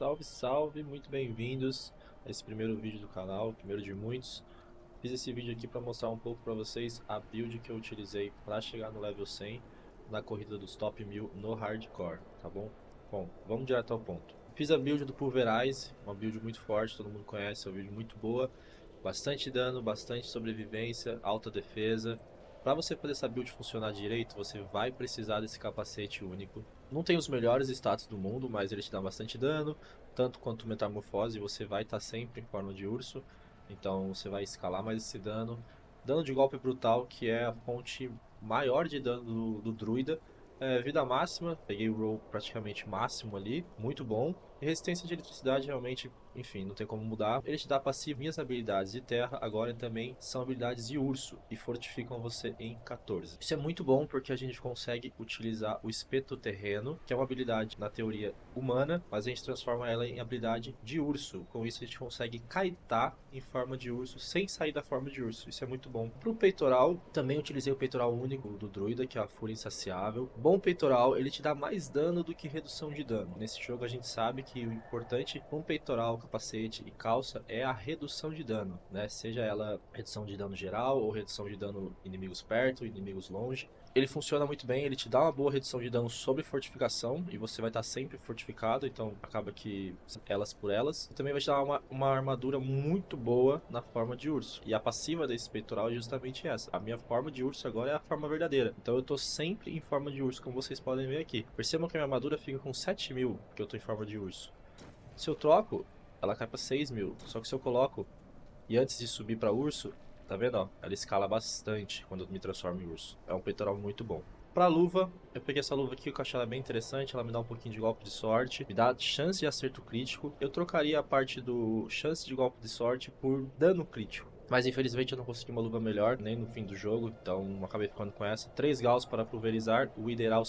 Salve, salve, muito bem-vindos a esse primeiro vídeo do canal, primeiro de muitos. Fiz esse vídeo aqui para mostrar um pouco para vocês a build que eu utilizei para chegar no level 100 na corrida dos top 1000 no hardcore, tá bom? Bom, vamos direto ao ponto. Fiz a build do Pulverize, uma build muito forte, todo mundo conhece, é uma build muito boa. Bastante dano, bastante sobrevivência, alta defesa. Para você fazer essa build funcionar direito, você vai precisar desse capacete único. Não tem os melhores status do mundo, mas ele te dá bastante dano, tanto quanto Metamorfose, você vai estar sempre em forma de urso, então você vai escalar mais esse dano. Dano de golpe brutal, que é a fonte maior de dano do druida. Vida máxima, peguei o roll praticamente máximo ali, muito bom. E resistência de eletricidade realmente, enfim, não tem como mudar. Ele te dá passivo. Minhas habilidades de terra agora também são habilidades de urso e fortificam você em 14. Isso é muito bom porque a gente consegue utilizar o espeto terreno, que é uma habilidade na teoria humana, mas a gente transforma ela em habilidade de urso. Com isso a gente consegue kaitar em forma de urso sem sair da forma de urso. Isso é muito bom. Pro peitoral, também utilizei o peitoral único do druida, que é a Fúria Insaciável. Bom peitoral, ele te dá mais dano do que redução de dano. Nesse jogo a gente sabe que o importante com peitoral, capacete e calça é a redução de dano, né? Seja ela redução de dano geral ou redução de dano inimigos perto, inimigos longe. Ele funciona muito bem, ele te dá uma boa redução de dano sobre fortificação e você vai estar sempre fortificado, então acaba que elas por elas. E também vai te dar uma armadura muito boa na forma de urso. E a passiva desse peitoral é justamente essa. A minha forma de urso agora é a forma verdadeira. Então eu tô sempre em forma de urso, como vocês podem ver aqui. Percebam que a minha armadura fica com 7.000, porque eu tô em forma de urso. Se eu troco, ela cai pra 6.000. Só que se eu coloco, e antes de subir pra urso, tá vendo, ó? Ela escala bastante quando eu me transformo em urso. É um peitoral muito bom. Pra luva, eu peguei essa luva aqui, eu achei ela bem interessante, ela me dá um pouquinho de golpe de sorte, me dá chance de acerto crítico. Eu trocaria a parte do chance de golpe de sorte por dano crítico. Mas infelizmente eu não consegui uma luva melhor, nem no fim do jogo, então acabei ficando com essa. 3 graus para pulverizar, o ideal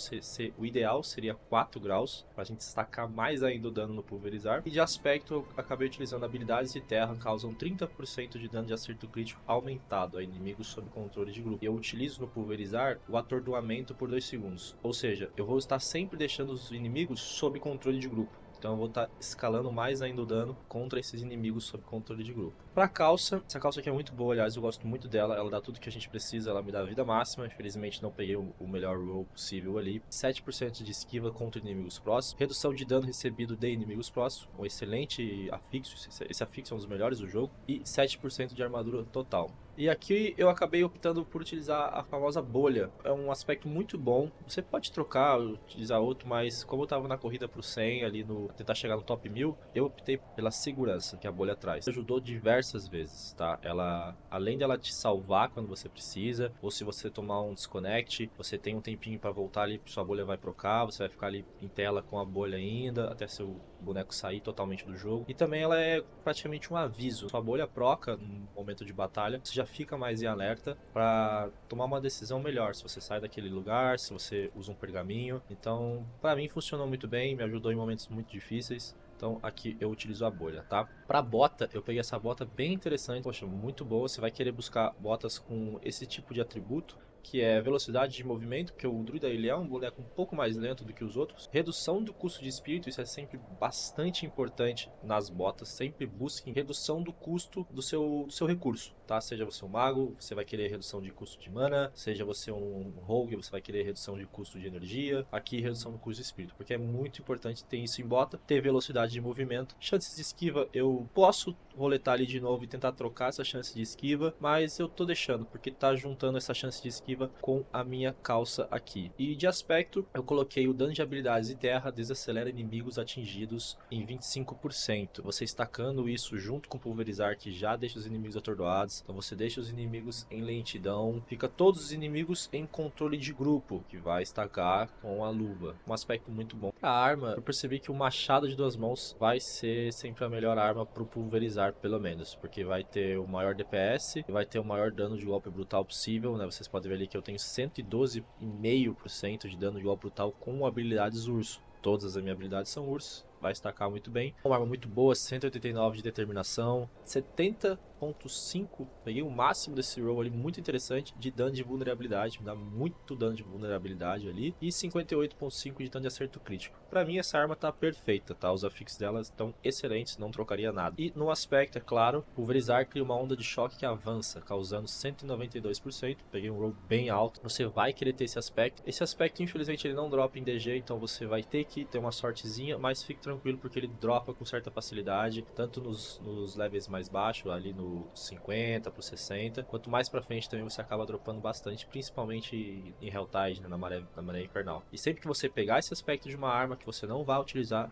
seria 4 graus, para a gente destacar mais ainda o dano no pulverizar. E de aspecto, eu acabei utilizando habilidades de terra, causam 30% de dano de acerto crítico aumentado a inimigos sob controle de grupo. E eu utilizo no pulverizar o atordoamento por 2 segundos, ou seja, eu vou estar sempre deixando os inimigos sob controle de grupo. Então eu vou estar escalando mais ainda o dano contra esses inimigos sob controle de grupo. Pra calça, essa calça aqui é muito boa, aliás, eu gosto muito dela. Ela dá tudo que a gente precisa, ela me dá vida máxima. Infelizmente não peguei o melhor roll possível ali. 7% de esquiva contra inimigos próximos. Redução de dano recebido de inimigos próximos. Um excelente afixo, esse afixo é um dos melhores do jogo. E 7% de armadura total. E aqui eu acabei optando por utilizar a famosa bolha. É um aspecto muito bom. Você pode trocar, utilizar outro, mas como eu tava na corrida pro 100 ali no tentar chegar no top 1000, eu optei pela segurança que a bolha traz. Ajudou diversas vezes, tá? Ela, além dela te salvar quando você precisa, ou se você tomar um desconnect, você tem um tempinho para voltar ali, sua bolha vai trocar, você vai ficar ali em tela com a bolha ainda, até seu boneco sair totalmente do jogo. E também ela é praticamente um aviso. Sua bolha proca no momento de batalha, você já fica mais em alerta para tomar uma decisão melhor, se você sai daquele lugar, se você usa um pergaminho. Então, para mim funcionou muito bem, me ajudou em momentos muito difíceis. Então aqui eu utilizo a bolha, tá? Pra bota, eu peguei essa bota bem interessante, poxa, muito boa. Você vai querer buscar botas com esse tipo de atributo, que é velocidade de movimento, porque o druida ele é um boneco um pouco mais lento do que os outros. Redução do custo de espírito, isso é sempre bastante importante nas botas. Sempre busquem redução do custo do seu recurso, tá? Seja você um mago, você vai querer redução de custo de mana. Seja você um rogue, você vai querer redução de custo de energia. Aqui, redução do custo de espírito, porque é muito importante ter isso em bota. Ter velocidade de movimento. Chances de esquiva, eu posso roletar ali de novo e tentar trocar essa chance de esquiva, mas eu tô deixando, porque tá juntando essa chance de esquiva com a minha calça aqui. E de aspecto, eu coloquei o dano de habilidades de terra desacelera inimigos atingidos em 25%. Você estacando isso junto com o pulverizar, que já deixa os inimigos atordoados, então você deixa os inimigos em lentidão, fica todos os inimigos em controle de grupo, que vai estacar com a luva. Um aspecto muito bom. A arma, eu percebi que o machado de 2 mãos vai ser sempre a melhor arma pro pulverizar, pelo menos, porque vai ter o maior DPS e vai ter o maior dano de golpe brutal possível, né? Vocês podem ver ali que eu tenho 112,5% de dano de golpe brutal com habilidades urso. Todas as minhas habilidades são urso, vai estacar muito bem. Uma arma muito boa, 189 de determinação, 70 50.5, peguei o máximo desse roll ali, muito interessante, de dano de vulnerabilidade, me dá muito dano de vulnerabilidade ali, e 58.5 de dano de acerto crítico. Pra mim essa arma tá perfeita, tá? Os afixos delas estão excelentes, não trocaria nada. E no aspecto, é claro, pulverizar cria uma onda de choque que avança, causando 192%, peguei um roll bem alto, você vai querer ter esse aspecto. Esse aspecto infelizmente ele não dropa em DG, então você vai ter que ter uma sortezinha, mas fique tranquilo porque ele dropa com certa facilidade, tanto nos levels mais baixos, ali no 50 pro 60, quanto mais pra frente também você acaba dropando bastante, principalmente em Helltide, né, na maré infernal. E sempre que você pegar esse aspecto de uma arma que você não vai utilizar,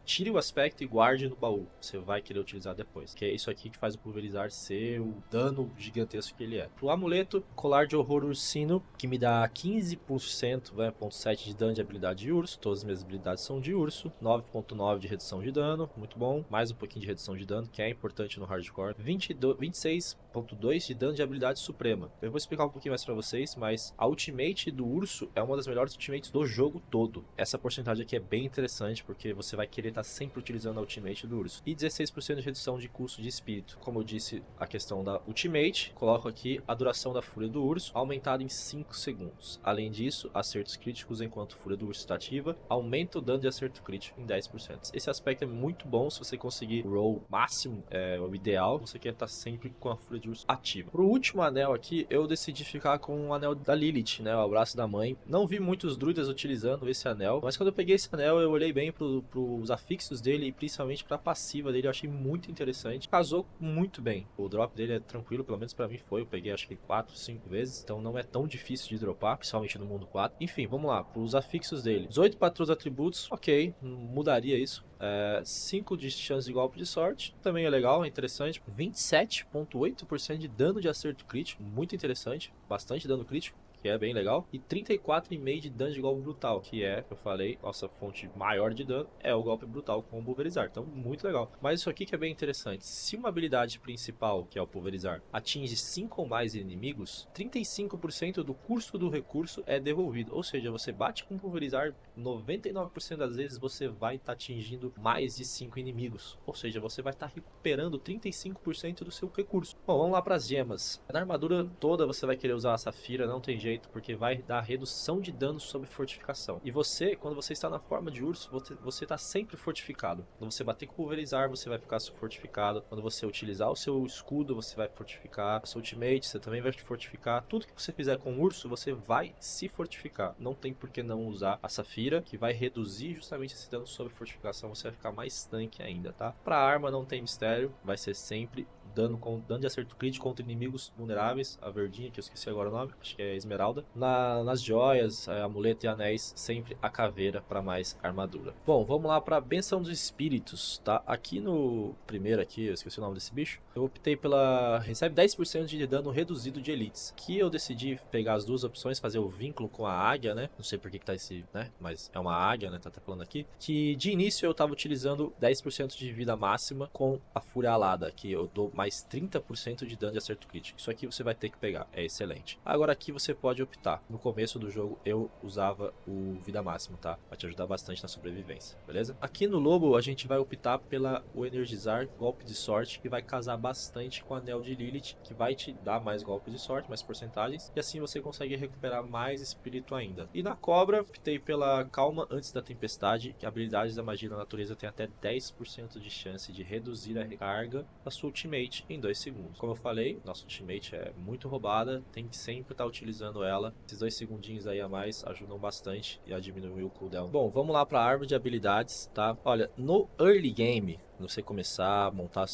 tire o aspecto e guarde no baú. Você vai querer utilizar depois. Que é isso aqui que faz o pulverizar ser o dano gigantesco que ele é. Pro amuleto, colar de horror ursino, que me dá 15%, 0.7 de dano de habilidade de urso. Todas as minhas habilidades são de urso. 9.9 de redução de dano, muito bom. Mais um pouquinho de redução de dano, que é importante no hardcore. 26.2 de dano de habilidade suprema. Eu vou explicar um pouquinho mais pra vocês, mas a ultimate do urso é uma das melhores ultimates do jogo todo. Essa porcentagem aqui é bem interessante, porque você vai querer tá sempre utilizando a ultimate do urso. E 16% de redução de custo de espírito. Como eu disse, a questão da ultimate, coloco aqui a duração da fúria do urso, aumentada em 5 segundos. Além disso, acertos críticos enquanto a fúria do urso está ativa, aumenta o dano de acerto crítico em 10%. Esse aspecto é muito bom se você conseguir roll máximo, é o ideal, você quer estar sempre com a fúria de urso ativa. Pro último anel aqui, eu decidi ficar com o anel da Lilith, né, o abraço da mãe. Não vi muitos druidas utilizando esse anel, mas quando eu peguei esse anel, eu olhei bem pros afixos dele e principalmente pra passiva dele, eu achei muito interessante. Casou muito bem. O drop dele é tranquilo, pelo menos pra mim foi. Eu peguei acho que 4, 5 vezes, então não é tão difícil de dropar, principalmente no mundo 4. Enfim, vamos lá, pros afixos dele. 18 patrões atributos, ok, mudaria isso. 5 de chance de golpe de sorte, também é legal, é interessante. 27.8% de dano de acerto crítico, muito interessante, bastante dano crítico, que é bem legal, e 34,5 de dano de golpe brutal, que é, eu falei, nossa fonte maior de dano é o golpe brutal com o pulverizar, então muito legal. Mas isso aqui que é bem interessante, se uma habilidade principal, que é o pulverizar, atinge 5 ou mais inimigos, 35% do custo do recurso é devolvido, ou seja, você bate com o pulverizar, 99% das vezes você vai estar atingindo mais de 5 inimigos, ou seja, você vai estar recuperando 35% do seu recurso. Bom, vamos lá para as gemas. Na armadura toda você vai querer usar a safira, não tem jeito, porque vai dar redução de dano sobre fortificação. E você, quando você está na forma de urso, você está sempre fortificado. Quando você bater com pulverizar, você vai ficar fortificado. Quando você utilizar o seu escudo, você vai fortificar. O seu ultimate, você também vai te fortificar. Tudo que você fizer com urso, você vai se fortificar. Não tem por que não usar a safira, que vai reduzir justamente esse dano sobre fortificação. Você vai ficar mais tanque ainda, tá? Para arma não tem mistério, vai ser sempre dano de acerto crítico contra inimigos vulneráveis, a verdinha, que eu esqueci agora o nome, acho que é esmeralda. Nas joias, amuleto e anéis, sempre a caveira para mais armadura. Bom, vamos lá para a benção dos espíritos, tá? Aqui no primeiro aqui, eu esqueci o nome desse bicho, eu optei pela recebe 10% de dano reduzido de elites, que eu decidi pegar as duas opções, fazer o vínculo com a águia, né? Não sei por que tá esse, né? Mas é uma águia, né? Tá falando aqui. Que de início eu tava utilizando 10% de vida máxima com a fúria alada, que eu dou mais 30% de dano de acerto crítico. Isso aqui você vai ter que pegar, é excelente. Agora aqui você pode optar. No começo do jogo eu usava o vida máxima, tá? Vai te ajudar bastante na sobrevivência, beleza? Aqui no lobo a gente vai optar pela o energizar golpe de sorte, que vai casar bastante com o anel de Lilith, que vai te dar mais golpes de sorte, mais porcentagens, e assim você consegue recuperar mais espírito ainda. E na cobra, optei pela calma antes da tempestade, que habilidades da magia da natureza tem até 10% de chance de reduzir a recarga da sua ultimate em 2 segundos. Como eu falei, nossa ultimate é muito roubada, tem que sempre estar utilizando ela. Esses 2 segundinhos aí a mais ajudam bastante e a diminuir o cooldown. Bom, vamos lá para a árvore de habilidades, tá? Olha, no early game, você começar a montar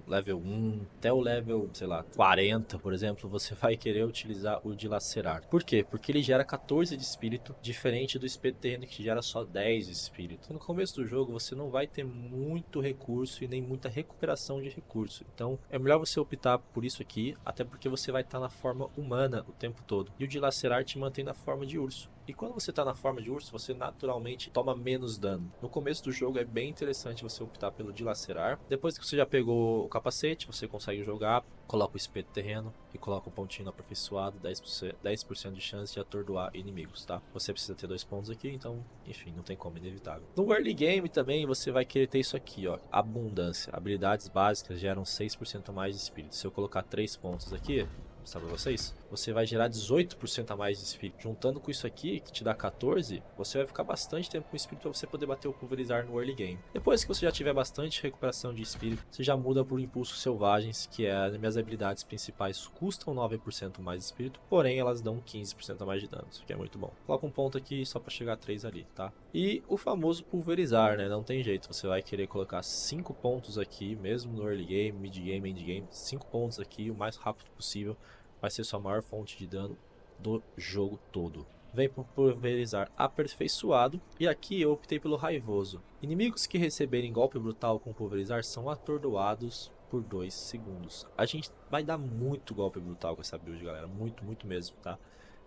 level 1 até o level, sei lá, 40, por exemplo, você vai querer utilizar o dilacerar. Por quê? Porque ele gera 14 de espírito, diferente do espeto terreno que gera só 10 de espírito. No começo do jogo você não vai ter muito recurso e nem muita recuperação de recurso. Então é melhor você optar por isso aqui, até porque você vai estar na forma humana o tempo todo. E o dilacerar te mantém na forma de urso. E quando você está na forma de urso, você naturalmente toma menos dano. No começo do jogo é bem interessante você optar pelo dilacerar. Depois que você já pegou o capacete, você consegue jogar, coloca o espeto terreno e coloca um pontinho no aperfeiçoado, 10% de chance de atordoar inimigos, tá? Você precisa ter 2 pontos aqui, então, enfim, não tem como, inevitável. No early game também você vai querer ter isso aqui, ó, abundância. Habilidades básicas geram 6% a mais de espírito. Se eu colocar 3 pontos aqui, sabe vocês? Você vai gerar 18% a mais de espírito. Juntando com isso aqui, que te dá 14, você vai ficar bastante tempo com espírito para você poder bater o pulverizar no early game. Depois que você já tiver bastante recuperação de espírito, você já muda por impulsos selvagens, que é as minhas habilidades principais custam 9% mais de espírito, porém elas dão 15% a mais de dano, isso aqui é muito bom. Coloca um ponto aqui só para chegar a 3 ali, tá? E o famoso pulverizar, né? Não tem jeito, você vai querer colocar 5 pontos aqui, mesmo no early game, mid game, end game, 5 pontos aqui o mais rápido possível. Vai ser sua maior fonte de dano do jogo todo. Vem por pulverizar aperfeiçoado. E aqui eu optei pelo raivoso. Inimigos que receberem golpe brutal com pulverizar são atordoados por 2 segundos. A gente vai dar muito golpe brutal com essa build, galera. Muito, muito mesmo, tá?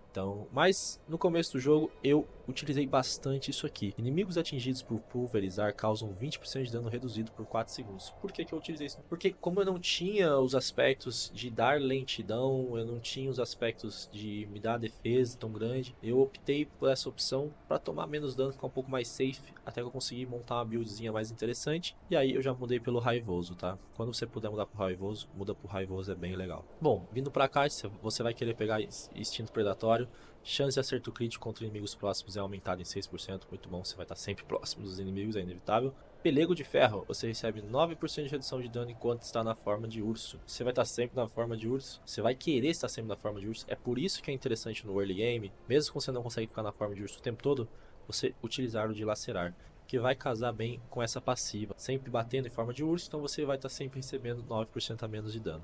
Então, mas no começo do jogo eu utilizei bastante isso aqui. Inimigos atingidos por pulverizar causam 20% de dano reduzido por 4 segundos. Por que eu utilizei isso? Porque como eu não tinha os aspectos de dar lentidão, eu não tinha os aspectos de me dar defesa tão grande, eu optei por essa opção para tomar menos dano, ficar um pouco mais safe, até que eu consegui montar uma buildzinha mais interessante. E aí eu já mudei pelo raivoso, tá? Quando você puder mudar pro raivoso, muda pro raivoso, é bem legal. Bom, vindo pra cá, você vai querer pegar instinto predatório. Chance de acerto crítico contra inimigos próximos é aumentada em 6%, muito bom, você vai estar sempre próximo dos inimigos, é inevitável. Pelego de ferro, você recebe 9% de redução de dano enquanto está na forma de urso. Você vai estar sempre na forma de urso, você vai querer estar sempre na forma de urso, é por isso que é interessante no early game, mesmo que você não consegue ficar na forma de urso o tempo todo, você utilizar o de lacerar, que vai casar bem com essa passiva, sempre batendo em forma de urso, então você vai estar sempre recebendo 9% a menos de dano.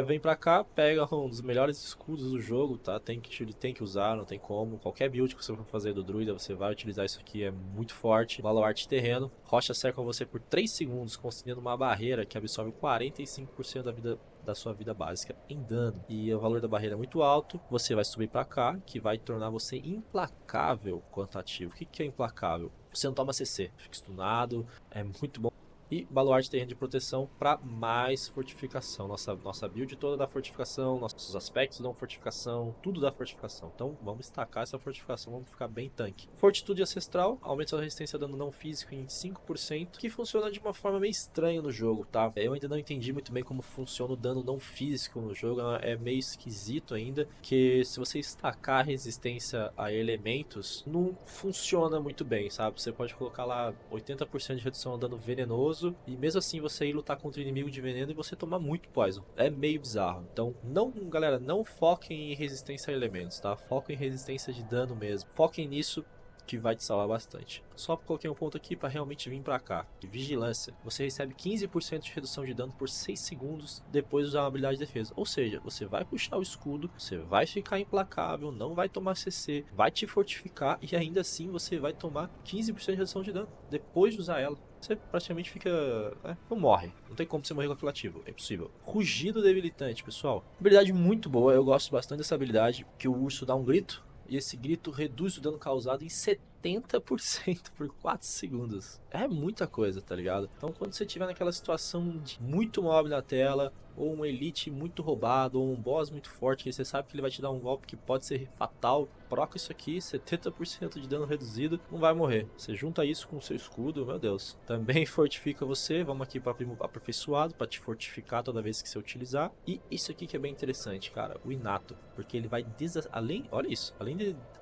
Vem pra cá, pega um dos melhores escudos do jogo, tá? Tem que usar, não tem como. Qualquer build que você for fazer do druida, você vai utilizar isso aqui, é muito forte. Baluarte terreno, rocha cerca você por 3 segundos, concedendo uma barreira que absorve 45% da sua vida básica em dano. E o valor da barreira é muito alto, você vai subir pra cá, que vai tornar você implacável quanto ativo. O que é implacável? Você não toma CC, fica stunado, é muito bom. E baluarte terreno de proteção para mais fortificação. Nossa build toda da fortificação, nossos aspectos dão fortificação, tudo dá fortificação. Então vamos destacar essa fortificação, vamos ficar bem tanque. Fortitude ancestral, aumenta a resistência a dano não físico em 5%, que funciona de uma forma meio estranha no jogo, tá? Eu ainda não entendi muito bem como funciona o dano não físico no jogo, é meio esquisito ainda, que se você estacar a resistência a elementos, não funciona muito bem, sabe? Você pode colocar lá 80% de redução a dano venenoso, e mesmo assim você ir lutar contra inimigo de veneno e você tomar muito poison. É meio bizarro. Então, galera, não foquem em resistência a elementos, tá? Foquem em resistência de dano mesmo. Foquem nisso que vai te salvar bastante. Só coloquei um ponto aqui para realmente vir para cá. De vigilância. Você recebe 15% de redução de dano por 6 segundos depois de usar uma habilidade de defesa. Ou seja, você vai puxar o escudo, você vai ficar implacável, não vai tomar CC, vai te fortificar e ainda assim você vai tomar 15% de redução de dano depois de usar ela. Você praticamente fica... não morre. Não tem como você morrer com aquilo ativo. É impossível. Rugido debilitante, pessoal. Habilidade muito boa. Eu gosto bastante dessa habilidade. Que o urso dá um grito. E esse grito reduz o dano causado em 70% por 4 segundos. É muita coisa, tá ligado? Então quando você estiver naquela situação de muito mob na tela, ou um elite muito roubado, ou um boss muito forte, que você sabe que ele vai te dar um golpe que pode ser fatal, proca isso aqui, 70% de dano reduzido, não vai morrer. Você junta isso com o seu escudo, meu Deus. Também fortifica você, vamos aqui para aperfeiçoado, para te fortificar toda vez que você utilizar. E isso aqui que é bem interessante, cara, o inato, porque ele vai olha isso,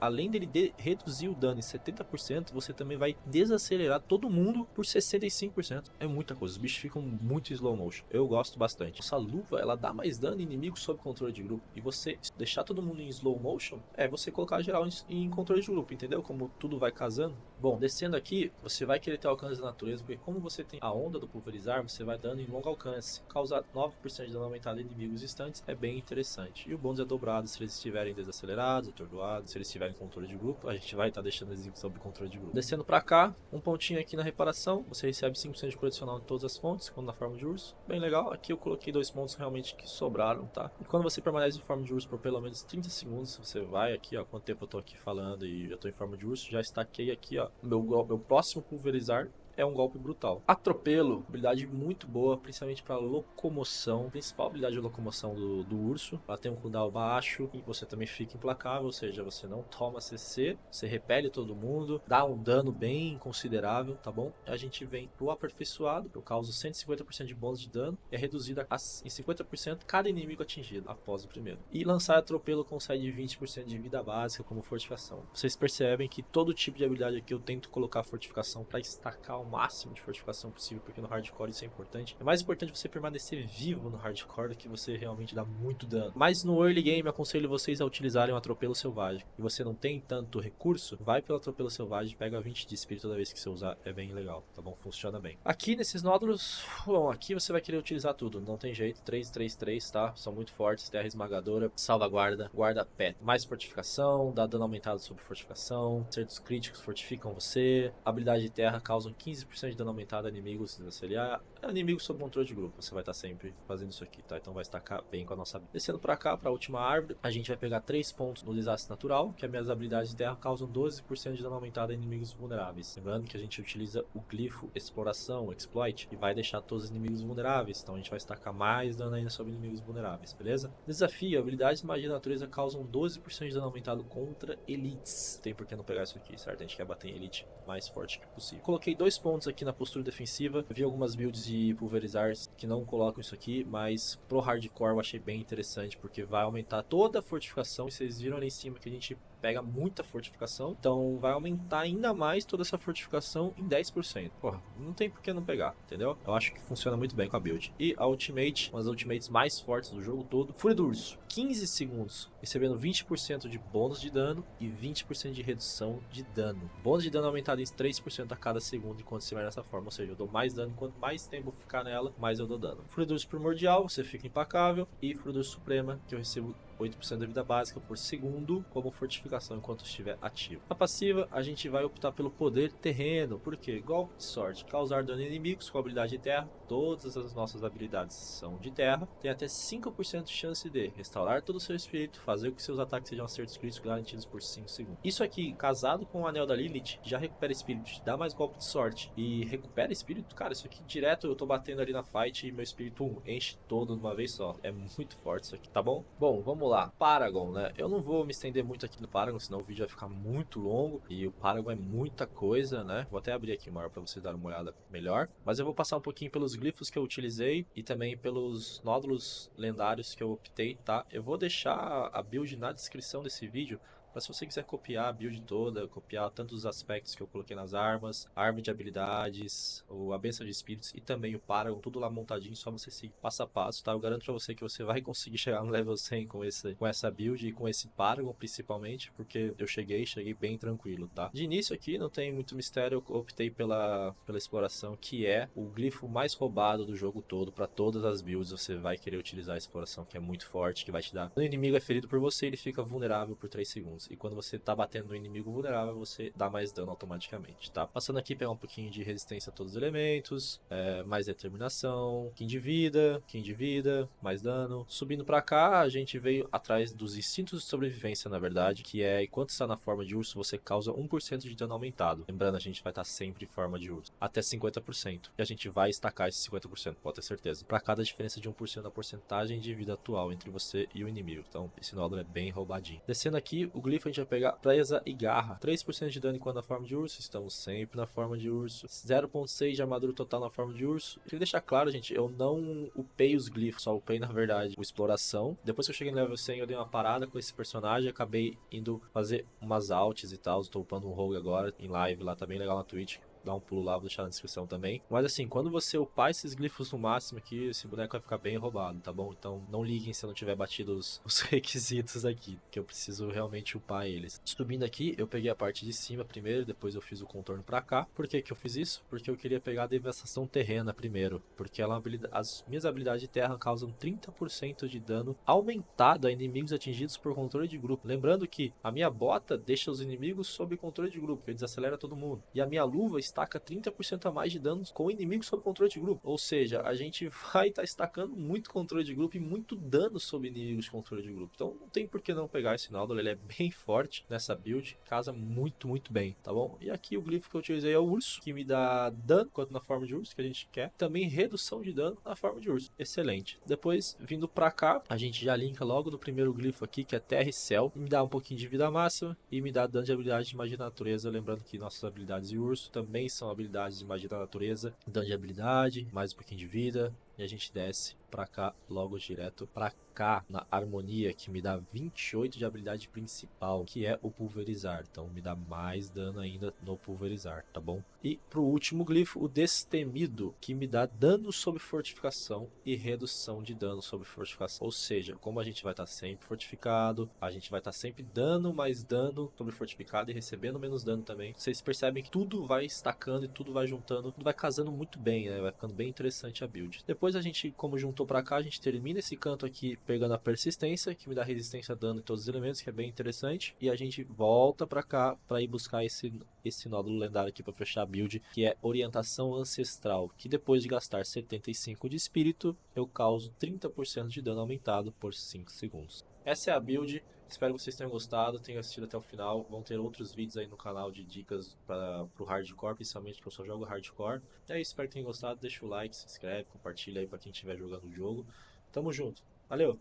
além dele reduzir o dano em 70%, você também vai desacelerar todo mundo por 65%. É muita coisa, os bichos ficam muito em slow motion. Eu gosto bastante. Essa luva, ela dá mais dano em inimigos sob controle de grupo. E você deixar todo mundo em slow motion, você colocar geral em controle de grupo, entendeu? Como tudo vai casando. Bom, descendo aqui, você vai querer ter alcance da natureza, porque como você tem a onda do pulverizar, você vai dando em longo alcance. Causar 9% de dano aumentado em inimigos distantes é bem interessante. E o bônus é dobrado se eles estiverem desacelerados, atordoados, se eles estiverem em controle de grupo, a gente vai estar deixando eles sob controle de grupo. Descendo pra cá, um pontinho aqui na reparação, você recebe 5% de cura adicional em todas as fontes, quando na forma de urso. Bem legal, aqui eu coloquei 2 pontos realmente que sobraram, tá? E quando você permanece em forma de urso por pelo menos 30 segundos, você vai aqui, ó, quanto tempo eu tô aqui falando e eu tô em forma de urso, já estaquei aqui, ó, meu próximo pulverizar é um golpe brutal. Atropelo, habilidade muito boa, principalmente para locomoção. Principal habilidade de locomoção do urso. Ela tem um cooldown baixo e você também fica implacável, ou seja, você não toma CC, você repele todo mundo, dá um dano bem considerável, tá bom? A gente vem pro aperfeiçoado, eu causo 150% de bônus de dano, é reduzida em 50% cada inimigo atingido após o primeiro. E lançar atropelo concede 20% de vida básica como fortificação. Vocês percebem que todo tipo de habilidade aqui eu tento colocar fortificação para estacar o máximo de fortificação possível, porque no hardcore isso é importante. É mais importante você permanecer vivo no hardcore do que você realmente dar muito dano. Mas no early game eu aconselho vocês a utilizarem o atropelo selvagem. E você não tem tanto recurso, vai pelo atropelo selvagem, pega 20 de espírito toda vez que você usar, é bem legal, tá bom? Funciona bem. Aqui nesses nódulos, bom, aqui você vai querer utilizar tudo, não tem jeito, 3, 3, 3, tá? São muito fortes, terra esmagadora, salvaguarda, guarda pé, mais fortificação, dá dano aumentado sobre fortificação, acertos críticos fortificam você, habilidade de terra causam 15% de dano aumentado a inimigos, se você aliar, inimigo sob controle de grupo, você vai estar sempre fazendo isso aqui, tá? Então vai estacar bem com a nossa habilidade. Descendo pra cá, pra última árvore, a gente vai pegar 3 pontos no desastre natural, que as minhas habilidades de terra causam 12% de dano aumentado a inimigos vulneráveis. Lembrando que a gente utiliza o glifo exploração, exploit, e vai deixar todos os inimigos vulneráveis, então a gente vai estacar mais dano ainda sobre inimigos vulneráveis, beleza? Desafio, habilidades de magia da natureza causam 12% de dano aumentado contra elites. Não tem por que não pegar isso aqui, certo? A gente quer bater em elite mais forte que possível. Coloquei 2 pontos aqui na postura defensiva, vi algumas builds de pulverizar que não colocam isso aqui, mas pro hardcore eu achei bem interessante, porque vai aumentar toda a fortificação, e vocês viram ali em cima que a gente pega muita fortificação, então vai aumentar ainda mais toda essa fortificação em 10%. Porra, não tem por que não pegar, entendeu? Eu acho que funciona muito bem com a build. E a ultimate, uma das ultimates mais fortes do jogo todo, Fúria do Urso, 15 segundos, recebendo 20% de bônus de dano e 20% de redução de dano. Bônus de dano aumentado em 3% a cada segundo enquanto estiver nessa forma, ou seja, eu dou mais dano, quanto mais tempo eu ficar nela, mais eu dou dano. Fúria do Urso primordial, você fica implacável, e Fúria do Urso suprema, que eu recebo 8% da vida básica por segundo como fortificação enquanto estiver ativo. Na passiva, a gente vai optar pelo poder terreno, porque golpe de sorte, causar dano em inimigos com habilidade de terra, todas as nossas habilidades são de terra, tem até 5% de chance de restaurar todo o seu espírito, fazer com que seus ataques sejam acertos críticos garantidos por 5 segundos. Isso aqui, casado com o Anel da Lilith, já recupera espírito, te dá mais golpe de sorte e recupera espírito, cara, isso aqui direto eu tô batendo ali na fight e meu espírito enche todo de uma vez só. É muito forte isso aqui, tá bom? Bom, vamos lá. Paragon, né? Eu não vou me estender muito aqui no Paragon, senão o vídeo vai ficar muito longo. E o Paragon é muita coisa, né? Vou até abrir aqui o maior para vocês darem uma olhada melhor. Mas eu vou passar um pouquinho pelos glifos que eu utilizei e também pelos nódulos lendários que eu optei, tá? Eu vou deixar a build na descrição desse vídeo, mas se você quiser copiar a build toda, copiar tantos os aspectos que eu coloquei nas armas, a árvore de habilidades, a benção de espíritos e também o Paragon, tudo lá montadinho, só você seguir passo a passo, tá? Eu garanto pra você que você vai conseguir chegar no level 100 com essa build e com esse Paragon principalmente, porque eu cheguei bem tranquilo, tá? De início aqui não tem muito mistério, eu optei pela exploração, que é o glifo mais roubado do jogo todo. Pra todas as builds você vai querer utilizar a exploração, que é muito forte, que vai te dar... Quando o inimigo é ferido por você, ele fica vulnerável por 3 segundos. E quando você tá batendo no inimigo vulnerável, você dá mais dano automaticamente, tá? Passando aqui, pegar um pouquinho de resistência a todos os elementos, mais determinação, Kim de vida, mais dano. Subindo pra cá, a gente veio atrás dos instintos de sobrevivência, na verdade, que é, enquanto está na forma de urso, você causa 1% de dano aumentado. Lembrando, a gente vai estar sempre em forma de urso, até 50%. E a gente vai estacar esse 50%, pode ter certeza. Pra cada diferença de 1% da porcentagem de vida atual entre você e o inimigo. Então, esse nódulo é bem roubadinho. Descendo aqui, o glifo a gente vai pegar presa e garra. 3% de dano enquanto na forma de urso, estamos sempre na forma de urso. 0.6 de armadura total na forma de urso. Queria deixar claro, gente, eu não upei os glifos, só upei, na verdade, o exploração. Depois que eu cheguei no level 100, eu dei uma parada com esse personagem, acabei indo fazer umas alts e tal. Estou upando um rogue agora, em live lá, tá bem legal na Twitch. Dá um pulo lá, vou deixar na descrição também. Mas assim, quando você upar esses glifos no máximo aqui, esse boneco vai ficar bem roubado, tá bom? Então não liguem se eu não tiver batido os requisitos aqui, que eu preciso realmente upar eles. Subindo aqui, eu peguei a parte de cima primeiro, depois eu fiz o contorno pra cá. Por que que eu fiz isso? Porque eu queria pegar a devastação terrena primeiro, porque ela, as minhas habilidades de terra causam 30% de dano aumentado a inimigos atingidos por controle de grupo. Lembrando que a minha bota deixa os inimigos sob controle de grupo, que desacelera todo mundo. E a minha luva está estaca 30% a mais de danos com inimigos sob controle de grupo. Ou seja, a gente vai estar estacando muito controle de grupo e muito dano sobre inimigos de controle de grupo. Então não tem por que não pegar esse Noldor, ele é bem forte nessa build, casa muito bem, tá bom? E aqui o glifo que eu utilizei é o urso, que me dá dano quanto na forma de urso, que a gente quer. Também redução de dano na forma de urso. Excelente. Depois, vindo pra cá, a gente já linka logo no primeiro glifo aqui, que é Terra e Céu. Me dá um pouquinho de vida máxima e me dá dano de habilidade de magia da natureza. Lembrando que nossas habilidades de urso também são habilidades de magia da natureza. Dano de habilidade, mais um pouquinho de vida. E a gente desce pra cá, logo direto pra cá, na harmonia, que me dá 28 de habilidade principal, que é o pulverizar. Então me dá mais dano ainda no pulverizar, tá bom? E pro último glifo, o destemido, que me dá dano sobre fortificação e redução de dano sobre fortificação. Ou seja, como a gente vai estar sempre fortificado, a gente vai estar sempre dando mais dano sobre fortificado e recebendo menos dano também. Vocês percebem que tudo vai estacando e tudo vai juntando, tudo vai casando muito bem, né? Vai ficando bem interessante a build. Depois a gente, como juntou pra cá, a gente termina esse canto aqui pegando a persistência, que me dá resistência a dano em todos os elementos, que é bem interessante. E a gente volta pra cá pra ir buscar esse nódulo lendário aqui pra fechar a build, que é orientação ancestral, que depois de gastar 75 de espírito, eu causo 30% de dano aumentado por 5 segundos. Essa é a build. Espero que vocês tenham gostado, tenham assistido até o final. Vão ter outros vídeos aí no canal de dicas para o hardcore, principalmente que eu só jogo hardcore. É isso, espero que tenham gostado. Deixa o like, se inscreve, compartilha aí para quem estiver jogando o jogo. Tamo junto. Valeu!